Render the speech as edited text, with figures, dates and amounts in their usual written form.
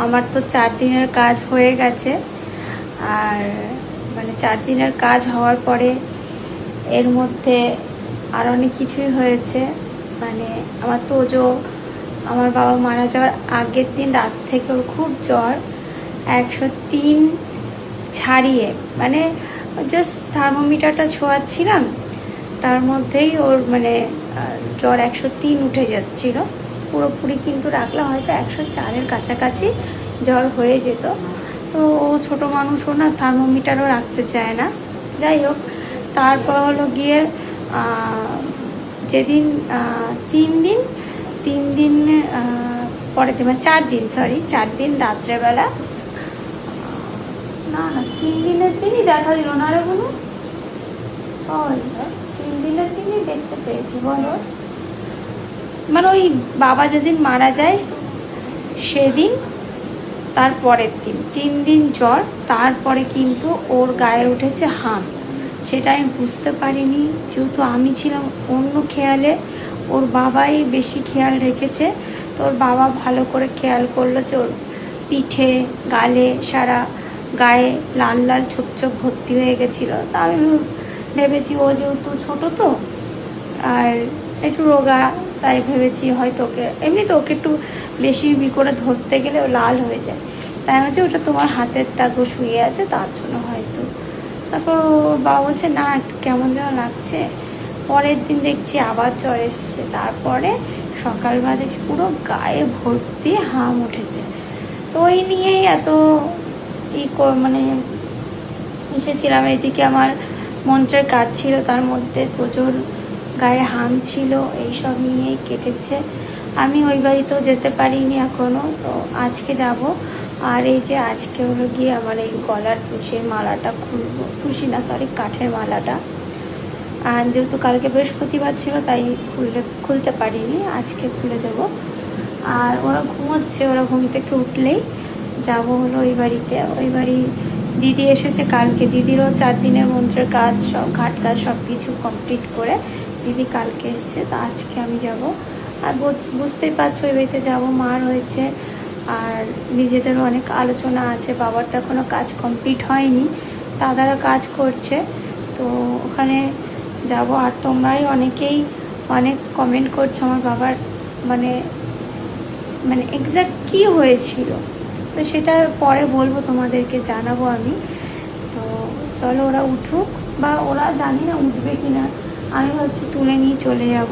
আমার তো 4 দিনের কাজ হয়ে গেছে। আর মানে 4 দিনের কাজ হওয়ার পরে এর মধ্যে আর অনেক কিছুই হয়েছে। মানে আমার তোজো আমার বাবা মারা যাওয়ার আগের দিন রাত থেকে ওর খুব জ্বর, 103 ছাড়িয়ে, মানে জাস্ট থার্মোমিটারটা ছোঁয়াচ্ছিলাম, তার মধ্যেই ওর মানে জ্বর 103 উঠে যাচ্ছিল। পুরোপুরি কিন্তু রাখলে হয়তো 104-এর কাছাকাছি জ্বর হয়ে যেত। তো ও ছোটো মানুষও না, থার্মোমিটারও রাখতে চায় না। যাই হোক, তারপর হলো গিয়ে যেদিন 3 দিন পরে মানে 4 দিন রাত্রেবেলা, না 3 দিনের দিনই দেখা দিল না রে বলুন। 3 দিনের দিনই দেখতে পেয়েছি বলো। মানে ওই বাবা যেদিন মারা যায় সেদিন, তারপরের দিন 3 দিন জ্বর, তারপরে কিন্তু ওর গায়ে উঠেছে হাম। সেটা আমি বুঝতে পারিনি, যেহেতু আমি ছিলাম অন্য খেয়ালে, ওর বাবাই বেশি খেয়াল রেখেছে। তো ওর বাবা ভালো করে খেয়াল করলো যে ওর পিঠে, গালে, সারা গায়ে লাল লাল ছোপ ছোপ ভর্তি হয়ে গেছিলো। তা আমি ভেবেছি ও যেহেতু ছোটো তো আর একটু রোগা, তাই ভেবেছি হয়তো ওকে এমনি তো ওকে একটু বেশি করে ধরতে গেলে ও লাল হয়ে যায়, তাই হচ্ছে ওটা তোমার হাতের তাগো শুয়ে আছে তার জন্য হয়তো। তারপর ওর বাবা বলছে না একটু কেমন যেন লাগছে। পরের দিন দেখছি আবার জ্বর এসছে। তারপরে সকালবেলা দেখছি পুরো গায়ে ভর্তি হাম উঠেছে। তো ওই নিয়েই এত মানে এসেছিলাম। এদিকে আমার মন্ত্রের কাজ ছিল, তার মধ্যে প্রচুর গায়ে হাম ছিল, এইসব নিয়েই কেটেছে। আমি ওই বাড়িতেও যেতে পারিনি এখনও, তো আজকে যাব। আর এই যে আজকে হলো গিয়ে আমার এই গলার তুষের মালাটা খুলবো, তুষি না সরি কাঠের মালাটা। আর যেহেতু কালকে বৃহস্পতিবার ছিল তাই খুলতে পারিনি, আজকে খুলে দেব। আর ওরা ঘুমোচ্ছে, ওরা ঘুম থেকে উঠলেই যাব হলো ওই বাড়িতে। ওই বাড়ি দিদি এসেছে কালকে, দিদিরও 4 দিনের মন্ত্রের কাজ, সব ঘাট কাজ সব কিছু কমপ্লিট করে দিদি কালকে এসছে। তো আজকে আমি যাব। আর বুঝতেই পারছো ওই বাড়িতে যাবো, মার হয়েছে আর নিজেদেরও অনেক আলোচনা আছে। বাবার তো এখনও কাজ কমপ্লিট হয়নি, দাদারা কাজ করছে, তো ওখানে যাব। আর তোমরাই অনেকেই অনেক কমেন্ট করছো আমার বাবার মানে এক্স্যাক্ট কী হয়েছিল, তো সেটা পরে বলবো, তোমাদেরকে জানাবো আমি। তো চলো ওরা উঠুক, বা ওরা জানি না উঠবে কি না, আমি ভাবছি তুলে নিয়ে চলে যাব।